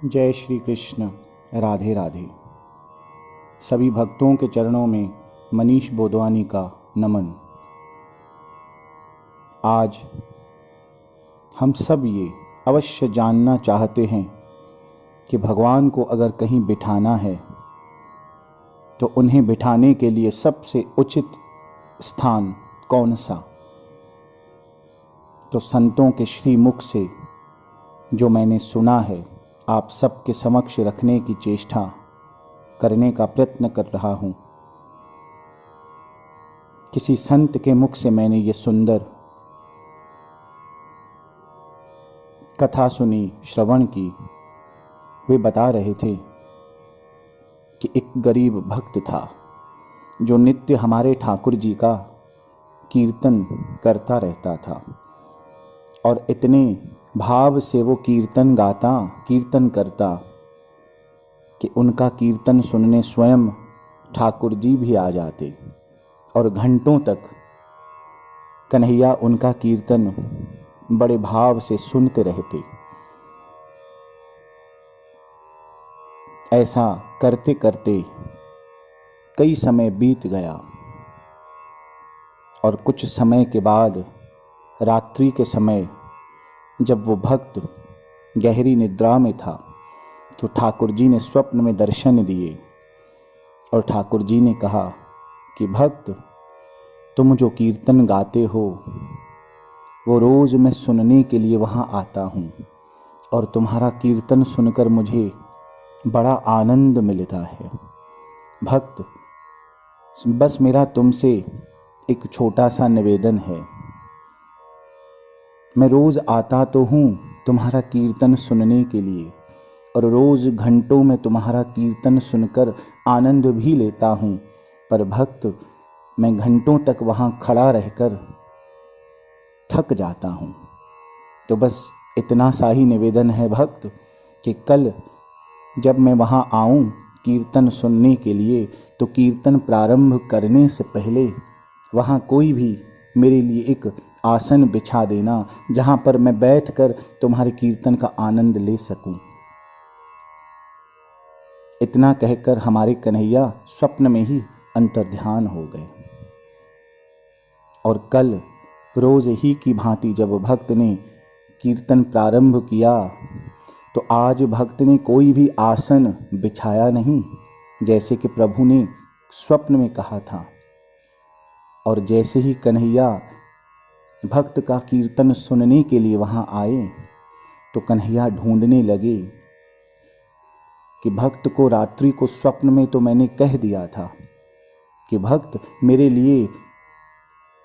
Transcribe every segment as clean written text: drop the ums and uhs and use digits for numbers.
जय श्री कृष्ण। राधे राधे। सभी भक्तों के चरणों में मनीष बोदवानी का नमन। आज हम सब ये अवश्य जानना चाहते हैं कि भगवान को अगर कहीं बिठाना है तो उन्हें बिठाने के लिए सबसे उचित स्थान कौन सा। तो संतों के श्रीमुख से जो मैंने सुना है, आप सबके समक्ष रखने की चेष्टा करने का प्रयत्न कर रहा हूँ। किसी संत के मुख से मैंने ये सुंदर कथा सुनी, श्रवण की। वे बता रहे थे कि एक गरीब भक्त था जो नित्य हमारे ठाकुर जी का कीर्तन करता रहता था और इतने भाव से वो कीर्तन करता कि उनका कीर्तन सुनने स्वयं ठाकुर जी भी आ जाते और घंटों तक कन्हैया उनका कीर्तन बड़े भाव से सुनते रहते। ऐसा करते करते कई समय बीत गया और कुछ समय के बाद रात्रि के समय जब वो भक्त गहरी निद्रा में था तो ठाकुर जी ने स्वप्न में दर्शन दिए और ठाकुर जी ने कहा कि भक्त, तुम जो कीर्तन गाते हो वो रोज मैं सुनने के लिए वहाँ आता हूँ और तुम्हारा कीर्तन सुनकर मुझे बड़ा आनंद मिलता है। भक्त, बस मेरा तुमसे एक छोटा सा निवेदन है। मैं रोज आता तो हूँ तुम्हारा कीर्तन सुनने के लिए और रोज घंटों में तुम्हारा कीर्तन सुनकर आनंद भी लेता हूँ, पर भक्त, मैं घंटों तक वहाँ खड़ा रहकर थक जाता हूँ। तो बस इतना सा ही निवेदन है भक्त कि कल जब मैं वहाँ आऊँ कीर्तन सुनने के लिए तो कीर्तन प्रारंभ करने से पहले वहाँ कोई भी मेरे लिए एक आसन बिछा देना जहाँ पर मैं बैठकर तुम्हारे कीर्तन का आनंद ले सकूं। इतना कहकर हमारे कन्हैया स्वप्न में ही अंतर्ध्यान हो गए और कल रोज ही की भांति जब भक्त ने कीर्तन प्रारंभ किया तो आज भक्त ने कोई भी आसन बिछाया नहीं, जैसे कि प्रभु ने स्वप्न में कहा था। और जैसे ही कन्हैया भक्त का कीर्तन सुनने के लिए वहां आए तो कन्हैया ढूंढने लगे कि भक्त को रात्रि को स्वप्न में तो मैंने कह दिया था कि भक्त, मेरे लिए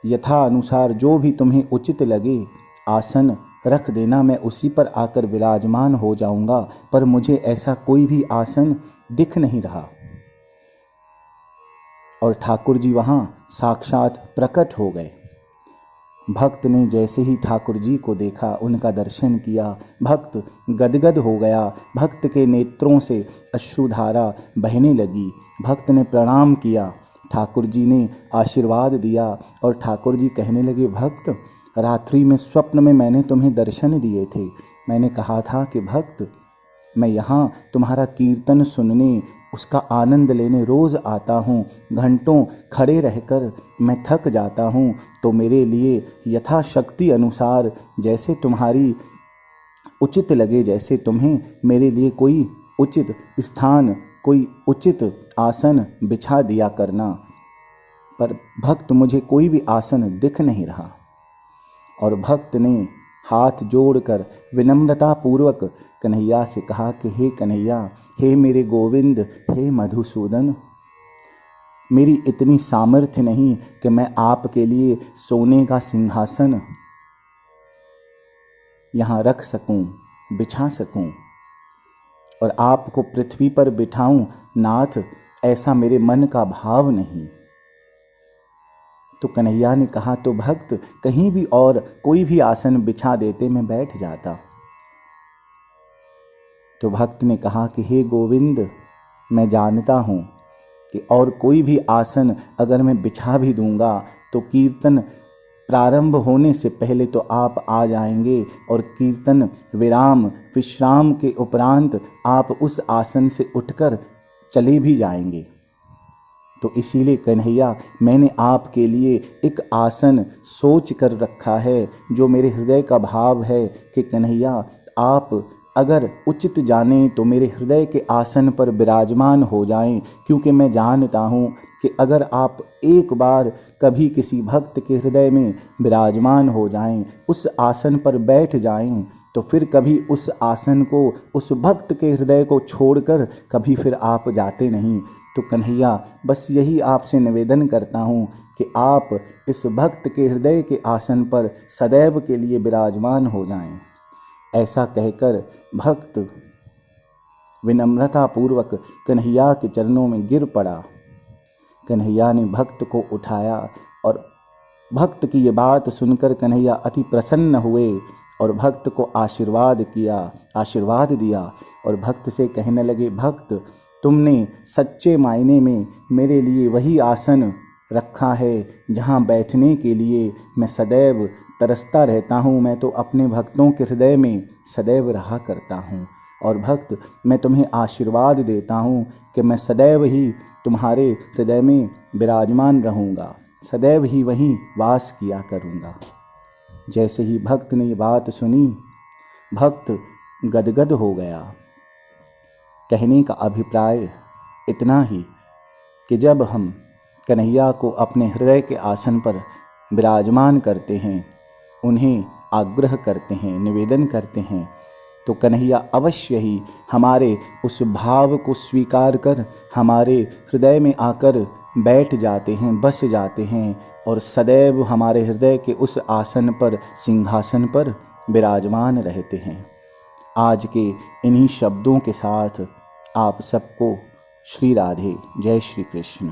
यथा अनुसार जो भी तुम्हें उचित लगे आसन रख देना, मैं उसी पर आकर विराजमान हो जाऊंगा, पर मुझे ऐसा कोई भी आसन दिख नहीं रहा। और ठाकुर जी वहां साक्षात प्रकट हो गए। भक्त ने जैसे ही ठाकुर जी को देखा, उनका दर्शन किया, भक्त गदगद हो गया। भक्त के नेत्रों से अश्रुधारा बहने लगी। भक्त ने प्रणाम किया, ठाकुर जी ने आशीर्वाद दिया और ठाकुर जी कहने लगे, भक्त, रात्रि में स्वप्न में मैंने तुम्हें दर्शन दिए थे। मैंने कहा था कि भक्त, मैं यहाँ तुम्हारा कीर्तन सुनने, उसका आनंद लेने रोज आता हूँ। घंटों खड़े रहकर मैं थक जाता हूँ, तो मेरे लिए यथाशक्ति अनुसार जैसे तुम्हारी उचित लगे, जैसे तुम्हें मेरे लिए कोई उचित स्थान, कोई उचित आसन बिछा दिया करना। पर भक्त, मुझे कोई भी आसन दिख नहीं रहा। और भक्त ने हाथ जोड़कर विनम्रता पूर्वक कन्हैया से कहा कि हे कन्हैया, हे मेरे गोविंद, हे मधुसूदन, मेरी इतनी सामर्थ्य नहीं कि मैं आपके लिए सोने का सिंहासन यहाँ रख सकूं, बिछा सकूं और आपको पृथ्वी पर बिठाऊं। नाथ, ऐसा मेरे मन का भाव नहीं। तो कन्हैया ने कहा, तो भक्त, कहीं भी और कोई भी आसन बिछा देते, मैं बैठ जाता। तो भक्त ने कहा कि हे गोविंद, मैं जानता हूँ कि और कोई भी आसन अगर मैं बिछा भी दूंगा तो कीर्तन प्रारंभ होने से पहले तो आप आ जाएंगे और कीर्तन विश्राम के उपरांत आप उस आसन से उठकर चले भी जाएंगे। तो इसीलिए कन्हैया मैंने आपके लिए एक आसन सोच कर रखा है, जो मेरे हृदय का भाव है कि कन्हैया आप अगर उचित जाने तो मेरे हृदय के आसन पर विराजमान हो जाएं, क्योंकि मैं जानता हूँ कि अगर आप एक बार कभी किसी भक्त के हृदय में विराजमान हो जाएं, उस आसन पर बैठ जाएं, तो फिर कभी उस आसन को, उस भक्त के हृदय को छोड़कर कभी फिर आप जाते नहीं। तो कन्हैया बस यही आपसे निवेदन करता हूँ कि आप इस भक्त के हृदय के आसन पर सदैव के लिए विराजमान हो जाएं। ऐसा कहकर भक्त विनम्रता पूर्वक कन्हैया के चरणों में गिर पड़ा। कन्हैया ने भक्त को उठाया और भक्त की ये बात सुनकर कन्हैया अति प्रसन्न हुए और भक्त को आशीर्वाद दिया और भक्त से कहने लगे, भक्त तुमने सच्चे मायने में मेरे लिए वही आसन रखा है जहाँ बैठने के लिए मैं सदैव तरसता रहता हूँ। मैं तो अपने भक्तों के हृदय में सदैव रहा करता हूँ और भक्त मैं तुम्हें आशीर्वाद देता हूँ कि मैं सदैव ही तुम्हारे हृदय में विराजमान रहूँगा, सदैव ही वहीं वास किया करूँगा। जैसे ही भक्त ने ये बात सुनी, भक्त गदगद हो गया। कहने का अभिप्राय इतना ही कि जब हम कन्हैया को अपने हृदय के आसन पर विराजमान करते हैं, उन्हें आग्रह करते हैं, निवेदन करते हैं, तो कन्हैया अवश्य ही हमारे उस भाव को स्वीकार कर हमारे हृदय में आकर बैठ जाते हैं, बस जाते हैं और सदैव हमारे हृदय के उस आसन पर, सिंहासन पर विराजमान रहते हैं। आज के इन्हीं शब्दों के साथ आप सबको श्री राधे, जय श्री कृष्ण।